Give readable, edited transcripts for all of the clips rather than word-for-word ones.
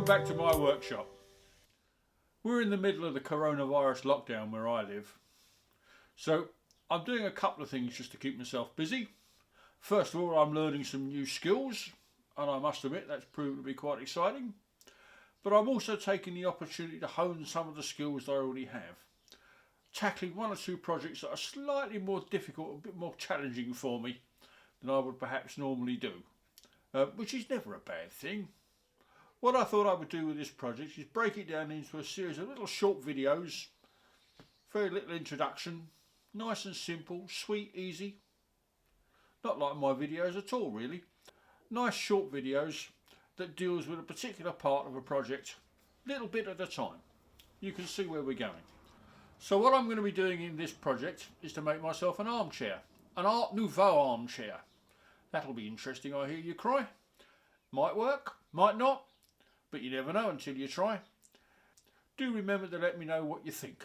back to my workshop. We're in the middle of the coronavirus lockdown where I live. So I'm doing a couple of things just to keep myself busy. First of all, I'm learning some new skills, and I must admit that's proven to be quite exciting. But I'm also taking the opportunity to hone some of the skills that I already have, tackling one or two projects that are slightly more difficult, a bit more challenging for me than I would perhaps normally do, which is never a bad thing. What I thought I would do with this project is break it down into a series of little short videos, very little introduction, nice and simple, sweet, easy. Not like my videos at all really. Nice short videos that deals with a particular part of a project, little bit at a time. You can see where we're going. So what I'm going to be doing in this project is to make myself an armchair, an Art Nouveau armchair. That'll be interesting, I hear you cry. Might work, might not, but you never know until you try. Do remember to let me know what you think.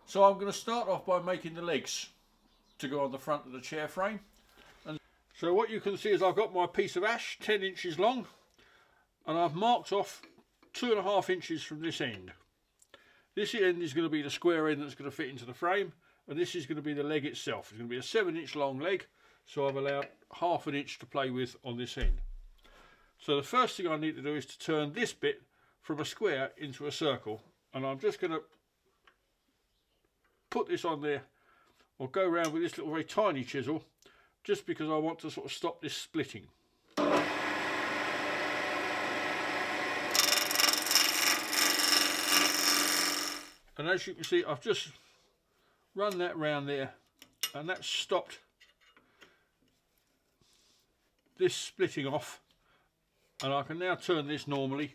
So I'm going to start off by making the legs to go on the front of the chair frame. And so what you can see is I've got my piece of ash 10 inches long, and I've marked off 2.5 inches from this end. This end is going to be the square end that's going to fit into the frame, and this is going to be the leg itself. It's going to be a 7-inch long leg, so I've allowed 1/2 inch to play with on this end. So the first thing I need to do is to turn this bit from a square into a circle, and I'm just going to put this on there, or go around with this little very tiny chisel, just because I want to sort of stop this splitting. And as you can see, I've just run that round there, and that's stopped this splitting off, and I can now turn this normally.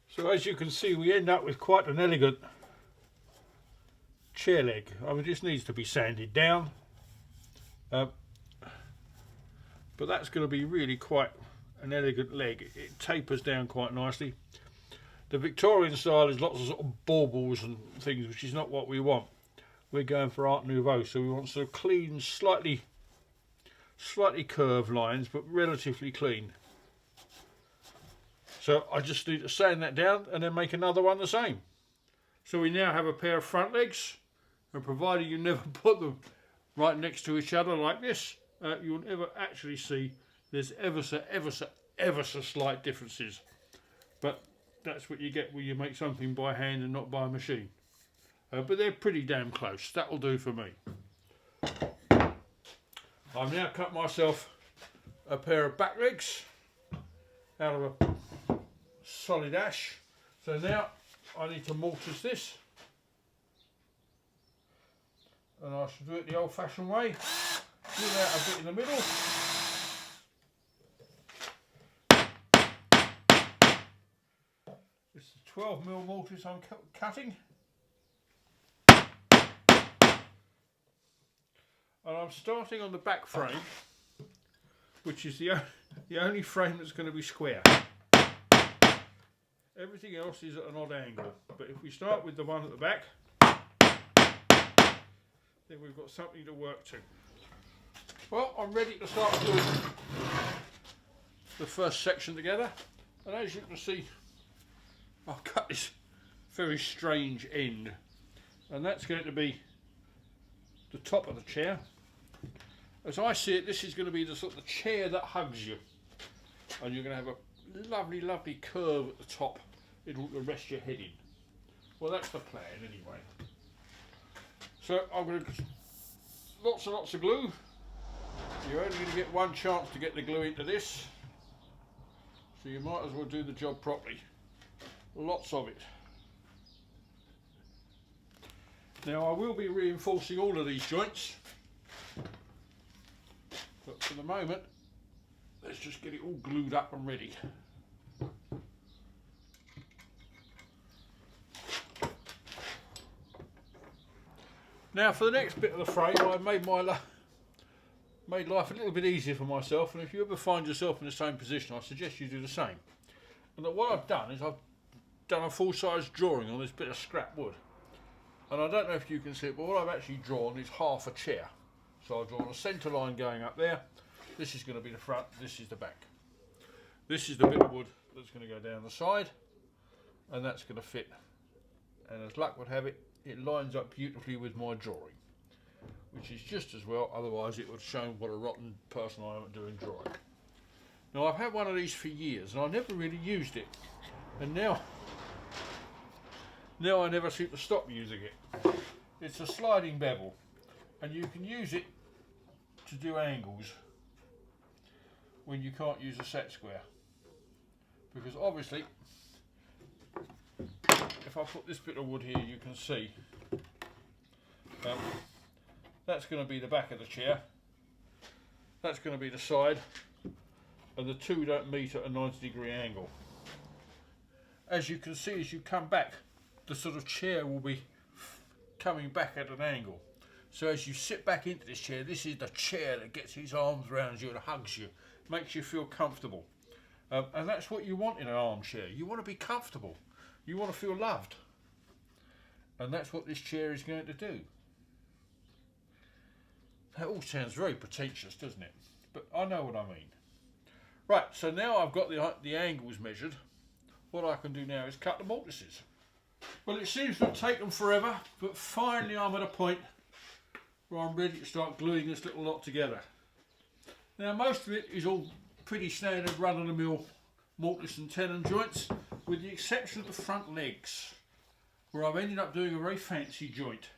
So as you can see, we end up with quite an elegant chair leg. I mean, this needs to be sanded down, but that's going to be really quite an elegant leg. It tapers down quite nicely. The Victorian style is lots of sort of baubles and things, which is not what we want. We're going for Art Nouveau, so we want sort of clean, slightly curved lines, but relatively clean. So I just need to sand that down and then make another one the same. So we now have a pair of front legs, and provided you never put them right next to each other like this, you'll never actually see there's ever so slight differences. But that's what you get when you make something by hand and not by a machine. But they're pretty damn close. That'll do for me. I've now cut myself a pair of back legs out of a solid ash. So now I need to mortise this, and I should do it the old fashioned way. Give out a bit in the middle. This is 12mm mortise I'm cutting, and I'm starting on the back frame, which is the only frame that's going to be square. Everything else is at an odd angle, but if we start with the one at the back, then we've got something to work to. Well, I'm ready to start doing the first section together, and as you can see, I've cut this very strange end, and that's going to be the top of the chair. As I see it, this is going to be the sort of the chair that hugs you, and you're going to have a lovely curve at the top it'll rest your head in. Well, that's the plan anyway. So I'm going to lots and lots of glue. You're only going to get one chance to get the glue into this, so you might as well do the job properly. Lots of it. Now I will be reinforcing all of these joints, but for the moment let's just get it all glued up and ready. Now for the next bit of the frame, I've made life a little bit easier for myself, and if you ever find yourself in the same position, I suggest you do the same. And what I've done is I've done a full-size drawing on this bit of scrap wood. And I don't know if you can see it, but what I've actually drawn is half a chair. So I've drawn a centre line going up there. This is going to be the front, this is the back. This is the bit of wood that's going to go down the side, and that's going to fit. And as luck would have it, it lines up beautifully with my drawing, which is just as well, otherwise it would have shown what a rotten person I am at doing drawing. Now I've had one of these for years and I never really used it, and now I never seem to stop using it. It's a sliding bevel, and you can use it to do angles when you can't use a set square, because obviously if I put this bit of wood here, you can see that's going to be the back of the chair, that's going to be the side, and the two don't meet at a 90-degree angle. As you can see, as you come back, the sort of chair will be coming back at an angle. So as you sit back into this chair, this is the chair that gets its arms around you and hugs you, makes you feel comfortable. And that's what you want in an armchair. You want to be comfortable. You want to feel loved. And that's what this chair is going to do. That all sounds very pretentious, doesn't it? But I know what I mean. Right, so now I've got the angles measured. What I can do now is cut the mortises. Well, it seems to have taken forever, but finally I'm at a point where I'm ready to start gluing this little lot together. Now most of it is all pretty standard run-of-the-mill mortise and tenon joints, with the exception of the front legs, where I've ended up doing a very fancy joint.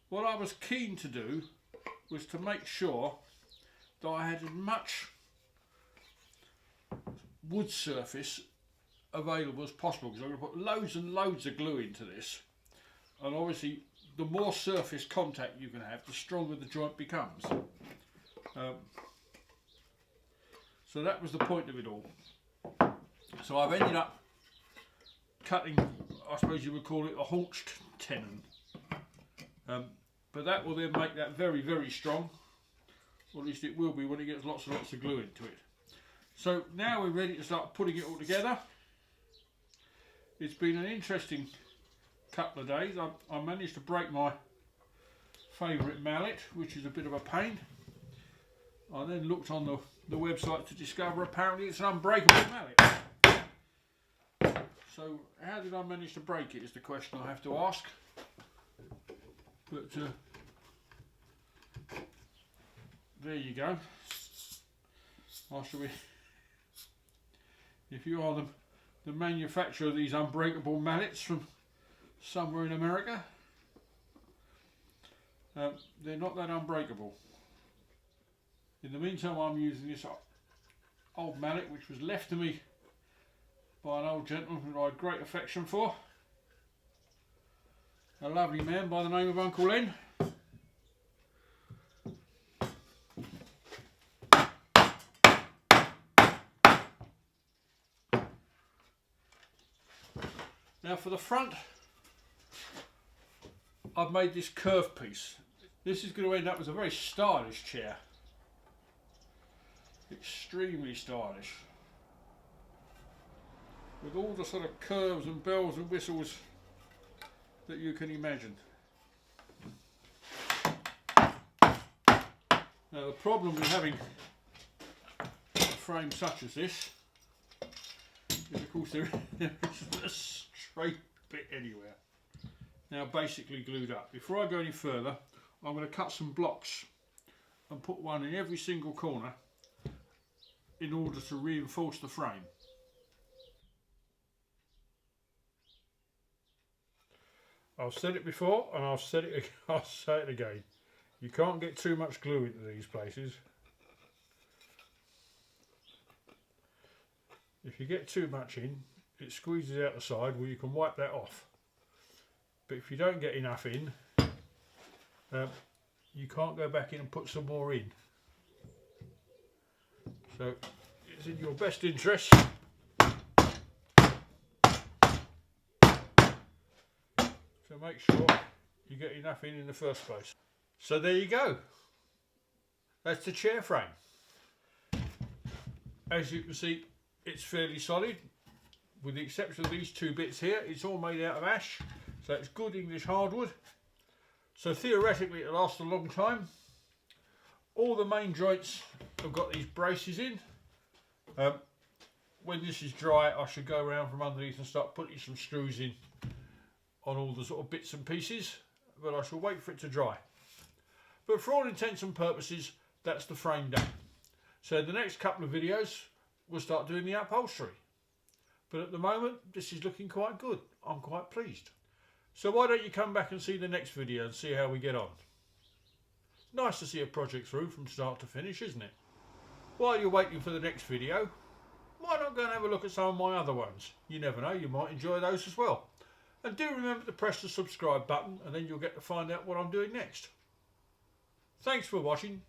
What I was keen to do was to make sure that I had as much wood surface available as possible, because I'm going to put loads and loads of glue into this, and obviously the more surface contact you can have, the stronger the joint becomes. So that was the point of it all. So I've ended up cutting, I suppose you would call it a haunched tenon, but that will then make that very, very strong, or at least it will be when it gets lots and lots of glue into it. So now we're ready to start putting it all together. It's been an interesting couple of days. I managed to break my favourite mallet, which is a bit of a pain. I then looked on the website to discover apparently it's an unbreakable mallet. So how did I manage to break it is the question I have to ask. But there you go. If you are the manufacturer of these unbreakable mallets from somewhere in America, they're not that unbreakable. In the meantime, I'm using this old mallet which was left to me by an old gentleman who I had great affection for, a lovely man by the name of Uncle Len. Now for the front, I've made this curved piece. This is going to end up as a very stylish chair. Extremely stylish. With all the sort of curves and bells and whistles that you can imagine. Now the problem with having a frame such as this is, of course, there isn't a straight bit anywhere. Now basically glued up. Before I go any further, I'm going to cut some blocks and put one in every single corner in order to reinforce the frame. I've said it before and I'll say it again. You can't get too much glue into these places. If you get too much in, it squeezes out the side, well, you can wipe that off. But if you don't get enough in, you can't go back in and put some more in. So it's in your best interest to make sure you get enough in the first place. So there you go. That's the chair frame. As you can see, it's fairly solid, with the exception of these two bits here. It's all made out of ash, so it's good English hardwood. So theoretically it'll last a long time. All the main joints have got these braces in. When this is dry, I should go around from underneath and start putting some screws in on all the sort of bits and pieces, but I shall wait for it to dry. But for all intents and purposes, that's the frame done. So the next couple of videos we'll start doing the upholstery. But at the moment, this is looking quite good. I'm quite pleased. So why don't you come back and see the next video and see how we get on. Nice to see a project through from start to finish, isn't it? While you're waiting for the next video, why not go and have a look at some of my other ones? You never know, you might enjoy those as well. And do remember to press the subscribe button, and then you'll get to find out what I'm doing next. Thanks for watching.